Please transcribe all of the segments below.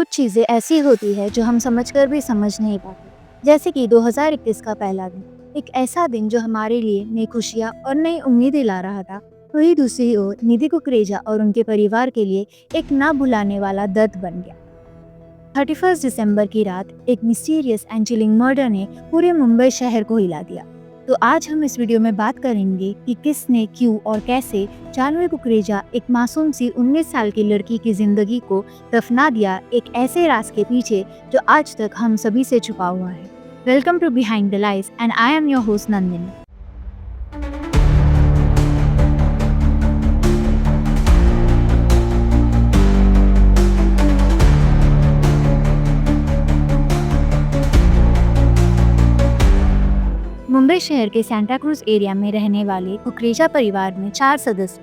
कुछ चीज़ें ऐसी होती है जो हम समझकर भी समझ नहीं पाते। जैसे कि 2021 का पहला दिन, एक ऐसा दिन जो हमारे लिए नई खुशियाँ और नई उम्मीदें ला रहा था। वहीं दूसरी ओर निधि कुकरेजा और उनके परिवार के लिए एक ना भुलाने वाला दर्द बन गया। 31 दिसंबर की रात एक मिस्टीरियस एंड चिलिंग मर्डर ने पूरे मुंबई शहर को हिला दिया। तो आज हम इस वीडियो में बात करेंगे कि किसने, क्यों और कैसे जानवी कुकरेजा, एक मासूम सी 19 साल की लड़की की जिंदगी को दफना दिया एक ऐसे राज के पीछे जो आज तक हम सभी से छुपा हुआ है। Welcome to behind the lies and I am your host Nandini. Mumbai शहर के सेंटा क्रूज एरिया में रहने वाले कुकरेजा परिवार में 4 सदस्य,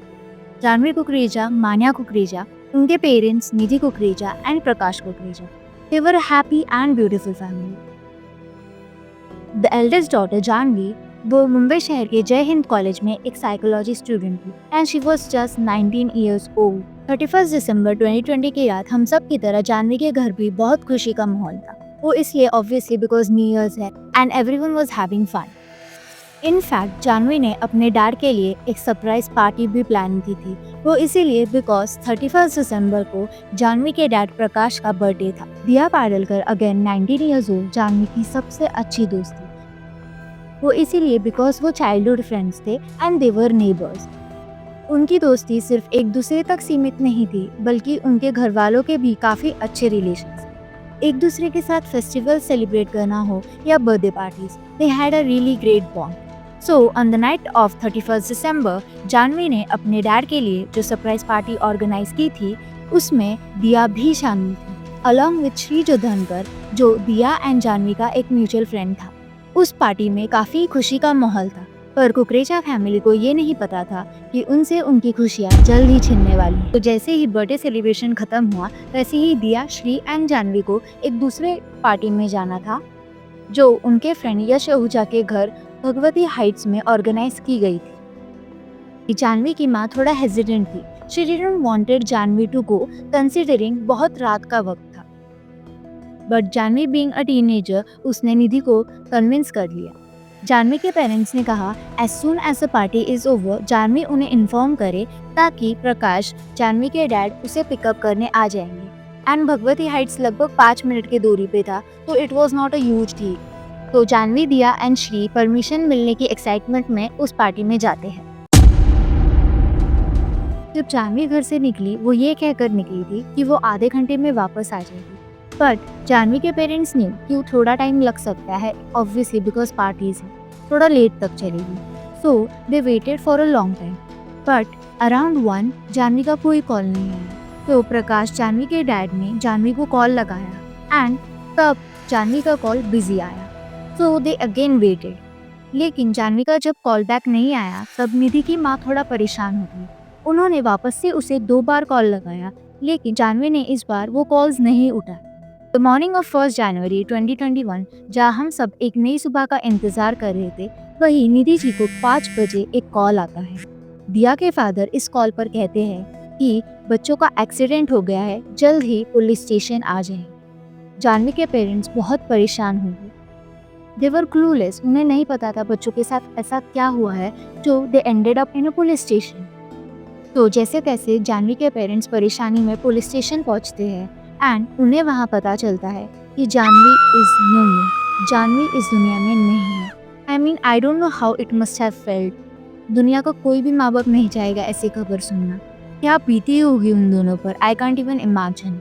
जानवी कुकरेजा, मान्या कुकरेजा, उनके parents Nidhi Kukreja and Prakash Kukreja. They were a happy and beautiful family. The eldest daughter Janhvi, वो मुंबई शहर के जय हिंद कॉलेज में एक साइकोलॉजी स्टूडेंट थी and she was just 19 years old. 31 दिसंबर 2020 की रात हम सब की तरह जानवी के घर भी बहुत खुशी का माहौल था। वो इसलिए ऑब्वियसली बिकॉज न्यू ईयर्स है and everyone was having fun. In fact Janhvi ने अपने डैड के लिए एक सरप्राइज पार्टी भी प्लान की थी। वो इसीलिए बिकॉज 31 दिसंबर को जानवी के डैड प्रकाश का बर्थडे था। Diya Padalkar again 19 years old Janhvi की सबसे अच्छी दोस्त थी। वो इसीलिए बिकॉज वो चाइल्डहुड फ्रेंड्स थे एंड दे वर नेबर्स। उनकी दोस्ती सिर्फ एक दूसरे तक सीमित नहीं थी बल्कि उनके घर वालों के भी काफ़ी अच्छे रिलेशंस। एक दूसरे के साथ फेस्टिवल सेलिब्रेट करना हो या birthday parties, they had a really great bond. So on the night of 31 दिसंबर जानवी ने अपने डैड के लिए जो सरप्राइज पार्टी ऑर्गेनाइज की थी उसमें दिया भी शामिल थी, अलॉन्ग विद श्री जोधनकर, जो दिया एंड जानवी का एक म्यूचुअल फ्रेंड था। उस पार्टी में काफ़ी खुशी का माहौल था, पर कुकरेजा फैमिली को ये नहीं पता था कि उनसे उनकी खुशियाँ जल्द ही छिनने वाली हैं। तो जैसे ही बर्थडे सेलिब्रेशन खत्म हुआ वैसे ही दिया, श्री एंड जानवी को एक दूसरे पार्टी में जाना था जो उनके फ्रेंड यश आहूजा के घर भगवती हाइट्स में ऑर्गेनाइज की गई थी। जानवी की माँ थोड़ा हेजिटेंट थी। She didn't wanted Janhvi to go considering बहुत रात का वक्त था, but Janhvi being a teenager उसने निधि को कन्विंस कर लिया। जानवी के पेरेंट्स ने कहा as soon as the party is over Janhvi उन्हें इन्फॉर्म करे ताकि प्रकाश, जानवी के डैड, उसे पिकअप करने आ जाएंगे। एंड भगवती हाइट्स लगभग 5 मिनट की दूरी पे था, तो it was not a huge deal. तो जानवी, दिया एंड श्री परमिशन मिलने की एक्साइटमेंट में उस पार्टी में जाते हैं। जब जानवी घर से निकली वो ये कहकर निकली थी कि वो आधे घंटे में वापस आ जाएगी, बट जानवी के पेरेंट्स ने क्यों थोड़ा टाइम लग सकता है, ऑब्वियसली बिकॉज पार्टीज है, थोड़ा लेट तक चलेगी। So they waited for a long time, but around 1 Janvi का कोई कॉल नहीं आया। तो प्रकाश, जानवी के डैड, ने जानवी को कॉल लगाया एंड तब जानवी का कॉल बिजी आया। सो दे अगेन वेटेड, लेकिन जानवी का जब कॉल बैक नहीं आया तब निधि की माँ थोड़ा परेशान हो गई। उन्होंने वापस से उसे 2 बार कॉल लगाया, लेकिन जानवी ने इस बार वो कॉल्स नहीं उठाए। द मॉर्निंग ऑफ 1 जनवरी 2021, जहाँ हम सब एक नई सुबह का इंतजार कर रहे थे, वही निधि जी को 5 बजे एक कॉल आता है। दिया के फादर इस कॉल पर कहते हैं कि बच्चों का एक्सीडेंट हो गया है, जल्द ही पुलिस स्टेशन आ जाए। जानवी के पेरेंट्स बहुत परेशान हो गए। दे वर क्लूलेस, उन्हें नहीं पता था बच्चों के साथ ऐसा क्या हुआ है जो they ended up in a police station. तो जैसे तैसे जानवी के पेरेंट्स परेशानी में पुलिस स्टेशन पहुंचते हैं एंड उन्हें वहां पता चलता है कि जानवी इज नो मोर, जानवी इस दुनिया में नहीं है। I mean I don't know how it must have felt. दुनिया का कोई भी माँ बाप नहीं चाहेगा ऐसी खबर सुनना। क्या बीती होगी उन दोनों पर, आई कांट इवन इमेजिन।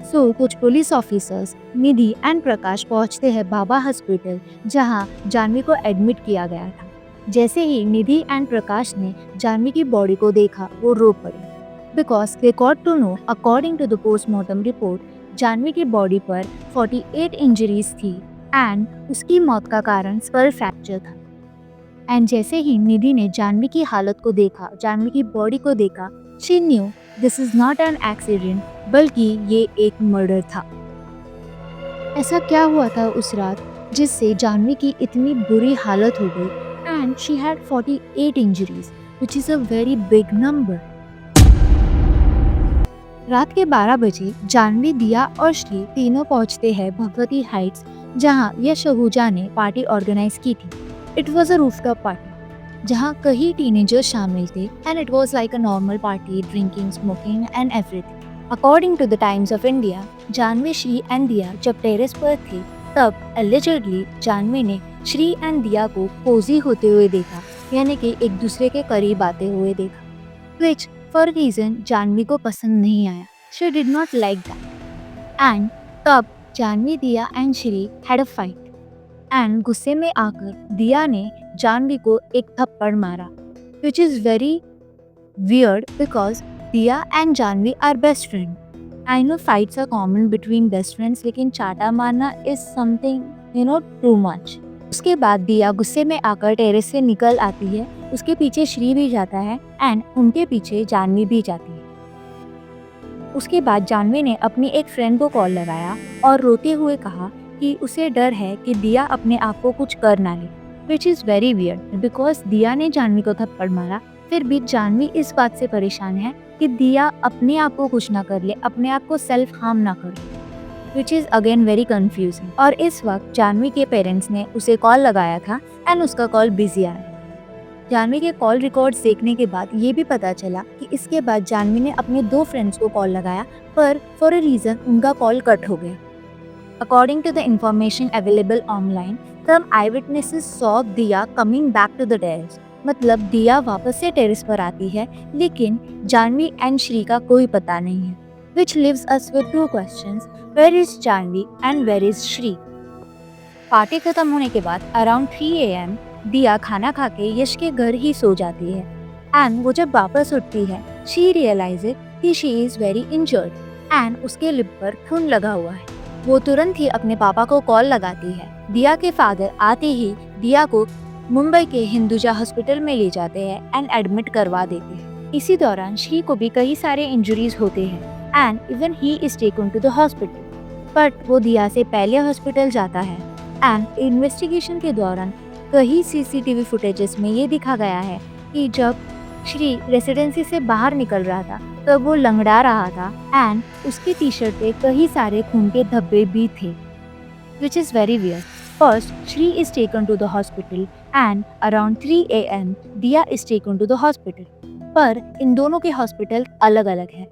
सो कुछ पुलिस ऑफिसर्स निधि एंड प्रकाश पहुंचते हैं बाबा हॉस्पिटल, जहां जानवी को एडमिट किया गया था। जैसे ही निधि एंड प्रकाश ने जानवी की बॉडी को देखा वो रो पड़े, because they got to know according to the postmortem report Janhvi की बॉडी पर 48 इंजरीज थी एंड उसकी मौत का कारण स्कल फ्रैक्चर था। एंड जैसे ही निधि ने जानवी की हालत को देखा, जानवी की बॉडी को देखा, she knew this is not an accident, बल्कि ये एक मर्डर था। ऐसा क्या हुआ था उस रात जिससे जानवी की इतनी बुरी हालत हो गई and she had 48 injuries, which is a very big number. रात के 12 बजे जानवी, दिया और श्री तीनों पहुंचते हैं भगवती हाइट्स, जहां यश आहूजा ने पार्टी ऑर्गेनाइज की थी। It was a rooftop party जहां कई टीनेजर्स शामिल थे and it was like a normal party, drinking, smoking and everything. According to the Times of India, Janhvi, Shree and Diya जब टेरेस पर थे तब एलिजिडली जानवी ने श्री एंड दिया को कोजी होते हुए देखा, यानी कि एक दूसरे के करीब आते हुए देखा, which for a reason Janvi को पसंद नहीं आया। She did not like that. And तब जानवी, दिया and Shri had a fight. And गुस्से में आकर दिया ने जानवी को एक थप्पड़ मारा, which is very weird because दिया and Janvi are best friends. I know fights are common between best friends, लेकिन चाटा मारना is something too much. उसके बाद दिया गुस्से में आकर टेरेस से निकल आती है, उसके पीछे श्री भी जाता है एंड उनके पीछे जानवी भी जाती है। उसके बाद जानवी ने अपनी एक फ्रेंड को कॉल लगाया और रोते हुए कहा कि उसे डर है कि दिया अपने आप को कुछ कर ना ले, which is very weird because दिया ने जानवी को थप्पड़ मारा, फिर भी जानवी इस बात से परेशान है कि दिया अपने आप को कुछ ना कर ले, अपने आप को सेल्फ हार्म ना कर ले, which is again very confusing. और इस वक्त जानवी के पेरेंट्स ने उसे कॉल लगाया था एंड उसका कॉल बिजी आया। जानवी के कॉल रिकॉर्ड्स देखने के बाद ये भी पता चला कि इसके बाद जानवी ने अपने 2 फ्रेंड्स को कॉल लगाया, पर फॉर अ रीज़न उनका कॉल कट हो गया। According to the information available online, some eyewitnesses saw Diya coming back to the terrace, मतलब दिया वापस से टेरेस पर आती है, लेकिन जानवी एंड श्री का कोई पता नहीं है, which leaves us with 2 questions, where is Janhvi and where is Shree? Party खत्म होने के बाद अराउंड 3 AM दिया खाना खा के यश के घर ही सो जाती है एंड वो जब वापस उठती है, शी रियलाइजेज कि she is very injured and उसके लिप पर खून लगा हुआ है। वो तुरंत ही अपने पापा को कॉल लगाती है। दिया के फादर आते ही दिया को मुंबई के हिंदुजा हॉस्पिटल में ले जाते हैं एंड एडमिट करवा देते हैं। इसी दौरान श्री को भी कई सारे इंजरीज होते हैं and even he is taken to the hospital, but वो दिया से पहले हॉस्पिटल जाता है एंड इन्वेस्टिगेशन के दौरान कई CCTV फुटेजेस में ये दिखा गया है कि जब श्री रेसिडेंसी से बाहर निकल रहा था तब वो लंगड़ा रहा था एंड उसकी टी-शर्ट पे कई सारे खून के धब्बे भी थे, which is very weird. First, Shri is taken to the hospital and around 3 AM Diya is taken to the hospital. पर इन दोनों के हॉस्पिटल अलग अलग है।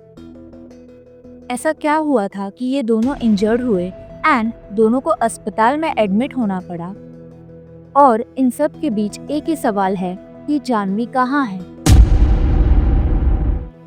ऐसा क्या हुआ था कि ये दोनों इंजर्ड हुए एंड दोनों को अस्पताल में एडमिट होना पड़ा? और इन सब के बीच एक ही सवाल है कि जानवी कहाँ है?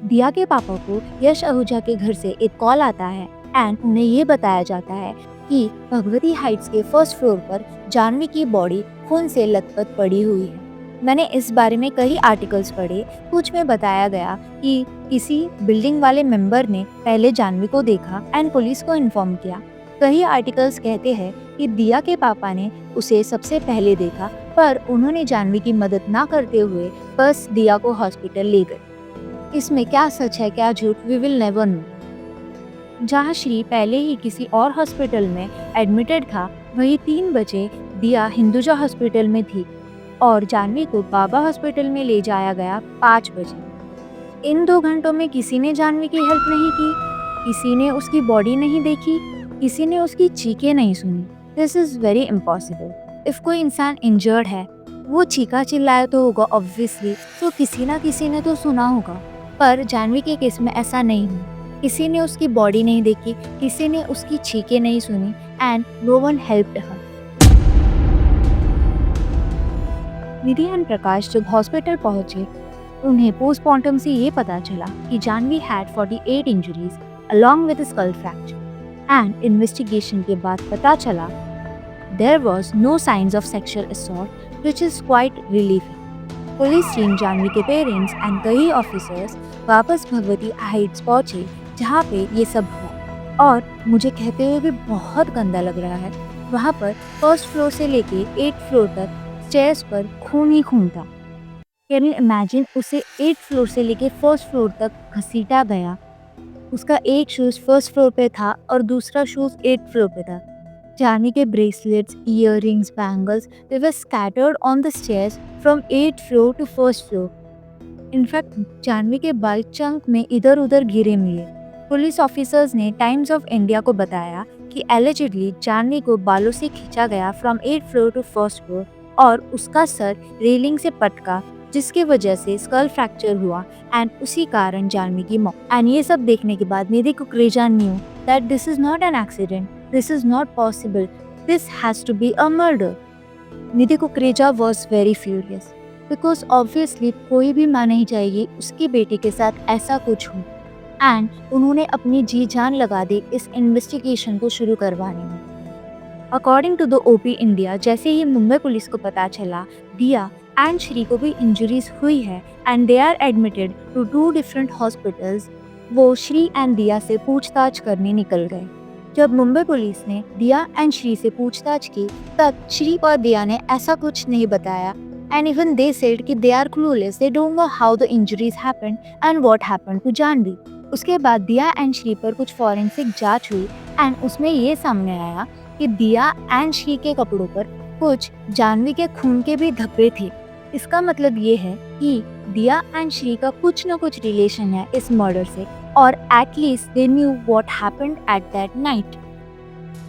दिया के पापा को यश आहूजा के घर से एक कॉल आता है एंड उन्हें ये बताया जाता है कि भगवती हाइट्स के फर्स्ट फ्लोर पर जानवी की बॉडी खून से लथपथ पड़ी हुई है। मैंने इस बारे में कई आर्टिकल्स पढ़े, कुछ में बताया गया कि किसी बिल्डिंग वाले मेंबर ने पहले जानवी को देखा एंड पुलिस को इन्फॉर्म किया। कई आर्टिकल्स कहते हैं कि दिया के पापा ने उसे सबसे पहले देखा, पर उन्होंने जानवी की मदद ना करते हुए बस दिया को हॉस्पिटल ले गए। इसमें क्या सच है क्या झूठ, वी विल नेवर नो। जहाँ श्री पहले ही किसी और हॉस्पिटल में एडमिटेड था, वही 3 बजे दिया हिंदुजा हॉस्पिटल में थी और जानवी को बाबा हॉस्पिटल में ले जाया गया 5 बजे। इन 2 घंटों में किसी ने जानवी की हेल्प नहीं की, किसी ने उसकी बॉडी नहीं देखी, किसी ने उसकी चीखें नहीं सुनी। This is very impossible. If कोई इंसान इंजर्ड है, वो चीखा चिल्लाया तो होगा ऑब्वियसली, तो किसी ना किसी ने तो सुना होगा। पर जानवी के केस में ऐसा नहीं हुआ। किसी ने उसकी बॉडी नहीं देखी, किसी ने उसकी चीखें नहीं सुनी and no one helped her. Nidhi and Prakash जब हॉस्पिटल पहुंचे, उन्हें पोस्टमार्टम से ये पता चला कि Janhvi had 48 injuries along with skull fracture and investigation के बाद पता चला there was no signs of sexual assault, which is quite relieving. Police team, Janhvi के पेरेंट्स एंड कई ऑफिसर्स वापस भगवती हाइट्स पहुंचे जहाँ पे ये सब हुआ, और मुझे कहते हुए भी बहुत गंदा लग रहा है। वहाँ पर फर्स्ट फ्लोर से लेके 8th फ्लोर तक स्टेयर्स पर खून ही खून था। कैन यू इमेजिन, उसे 8th फ्लोर से लेके फर्स्ट फ्लोर तक घसीटा गया। उसका एक शूज फर्स्ट फ्लोर पे था और दूसरा शूज 8th फ्लोर पे था। जानवी के bracelets, earrings, bangles, they were scattered on the stairs from 8th floor to 1st floor. In fact Janhvi के बाल चंक में इधर उधर गिरे मिले। पुलिस ऑफिसर्स ने टाइम्स ऑफ इंडिया को बताया कि एलिजिडली जानवी को बालों से खींचा गया from 8th floor to 1st floor और उसका सर रेलिंग से पटका, जिसकी वजह से स्कल फ्रैक्चर हुआ एंड उसी कारण जानवी की मौत। एंड ये सब देखने के बाद Nidhi Kukreja knew that this is not an accident, this is not possible, this has to be a murder. Nidhi Kukreja was very furious because obviously कोई भी मां नहीं चाहेगी उसकी बेटी के साथ ऐसा कुछ हो, एंड उन्होंने अपनी जी जान लगा दी इस इन्वेस्टिगेशन को शुरू करवाने में। According to the OP India, जैसे ही मुंबई पुलिस को पता चला दिया एंड श्री को भी इंजरीज हुई है and they are admitted to 2 different hospitals, वो श्री एंड दिया से पूछताछ करने निकल गए। जब मुंबई पुलिस ने दिया एंड श्री से पूछताछ की तब श्री और दिया ने ऐसा कुछ नहीं बताया एंड इवन दे सेड कि they are clueless, they don't know how the injuries happened and what happened to Janhvi. उसके बाद दिया एंड श्री पर कुछ फॉरेंसिक जांच हुई एंड उसमें ये सामने आया कि दिया एंड श्री के कपड़ों पर कुछ जानवी के खून के भी धब्बे थे। इसका मतलब ये है कि दिया एंड श्री का कुछ न कुछ रिलेशन है इस मर्डर से और at least they knew what happened at that night.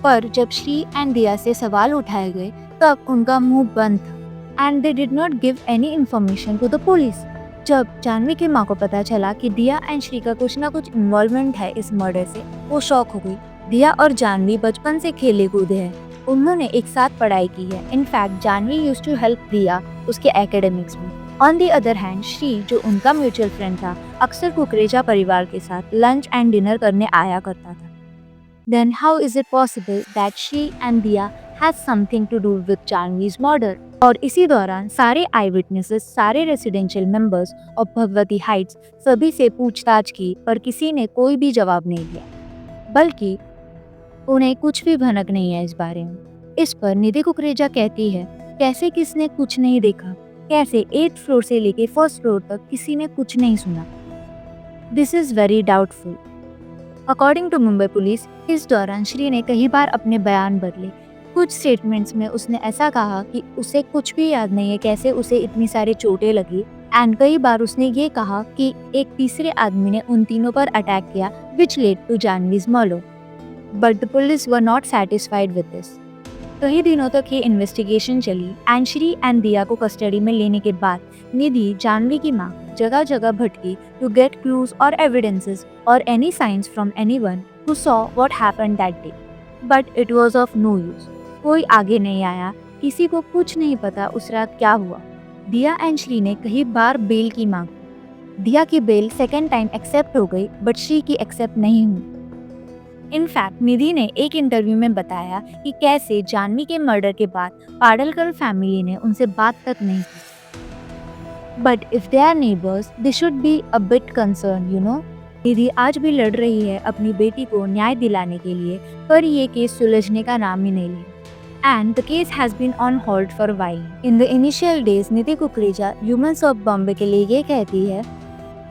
पर जब श्री एंड दिया से सवाल उठाए गए तब उनका मुंह बंद था and they did not give any information to the police. जब जानवी की माँ को पता चला कि दिया एंड श्री का कुछ ना कुछ इन्वॉल्वमेंट है इस मर्डर से, वो शॉक हो गई। दिया और जानवी बचपन से खेले कूदे हैं, उन्होंने एक साथ पढ़ाई की है। In fact Janhvi used to help Diya उसके एकेडमिक्स में। On the other hand Shree, जो उनका म्यूचुअल फ्रेंड था, अक्सर कुकरेजा परिवार के साथ लंच एंड डिनर करने आया करता था। Then how is it possible that Shri and Diya has something to do with Janvi's murder? और इसी दौरान सारे आई विटनेसेस, सारे रेसिडेंशियल मेंबर्स और भगवती हाइट्स सभी से पूछताछ की पर किसी ने कोई भी जवाब नहीं दिया, बल्कि उन्हें कुछ भी भनक नहीं है इस बारे में। इस पर निधि कुकरेजा कहती है, कैसे किसने कुछ नहीं देखा, कैसे 8th फ्लोर से लेके 1st फ्लोर तक किसी ने कुछ नहीं सुना। This is very doubtful. According to Mumbai police, इस दौरान श्री ने कई बार अपने बयान बदले। कुछ स्टेटमेंट्स में उसने ऐसा कहा कि उसे कुछ भी याद नहीं है कैसे उसे इतनी सारी चोटें लगी एंड कई बार उसने ये कहा कि एक तीसरे आदमी ने उन तीनों पर अटैक किया which led to Janvi's murder. But the police were not satisfied with this. कई दिनों तक ये इन्वेस्टिगेशन चली एंड श्री एंड दिया को कस्टडी में लेने के बाद निधि, जानवी की माँ, जगह जगह भटकी टू गेट क्लूज और एविडेंसेस और any signs from anyone who saw what happened that day, but it was of no use. कोई आगे नहीं आया, किसी को कुछ नहीं पता उस रात क्या हुआ। दिया एंड श्री ने कई बार बेल की मांग की। दिया की बेल सेकेंड टाइम एक्सेप्ट हो गई बट श्री की एक्सेप्ट नहीं हुई। इनफैक्ट निधि ने एक इंटरव्यू में बताया कि कैसे जानवी के मर्डर के बाद पाडलकर फैमिली ने उनसे बात तक नहीं की। But if they are neighbours they should be a bit concern, you know. Nidhi आज भी लड़ रही है अपनी बेटी को न्याय दिलाने के लिए, पर ये केस सुलझने का नाम ही नहीं ले। And the case has been on hold for a while. In the initial days, Nidhi Kukreja humans of Bombay के लिए ये कहती है,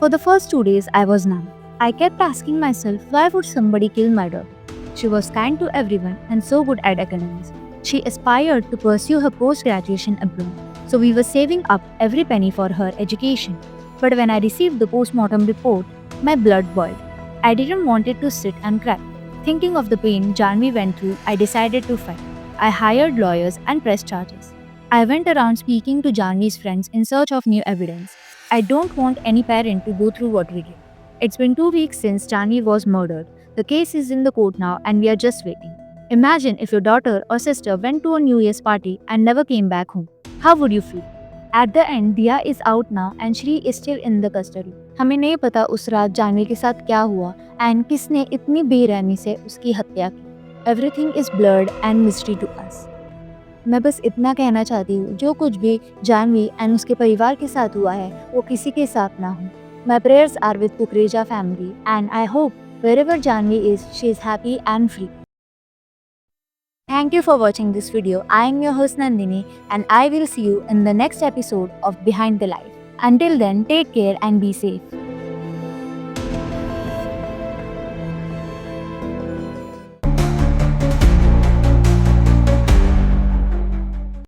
For the first 2 days, I was numb. I kept asking myself, why would somebody kill my daughter? She was kind to everyone and so good at academics. She aspired to pursue her post-graduation abroad, so we were saving up every penny for her education. But when I received the post-mortem report, my blood boiled. I didn't want it to sit and cry. Thinking of the pain Janvi went through, I decided to fight. I hired lawyers and pressed charges. I went around speaking to Janvi's friends in search of new evidence. I don't want any parent to go through what we did. It's been 2 weeks since Janvi was murdered. The case is in the court now and we are just waiting. Imagine if your daughter or sister went to a New Year's party and never came back home. How would you feel? At the end, Diya is out now and Shri is still in the custody. हमें नहीं पता उस रात जानवी के साथ क्या हुआ and किसने इतनी बेरहमी से उसकी हत्या की। Everything is blurred and mystery to us. मैं बस इतना कहना चाहती हूँ, जो कुछ भी जानवी एंड उसके परिवार के साथ हुआ है वो किसी के साथ ना हो। My prayers are with Kukreja family and I hope wherever Janvi is, she is happy and free. Thank you for watching this video. I am your host Nandini and I will see you in the next episode of Behind the Light. Until then, take care and be safe.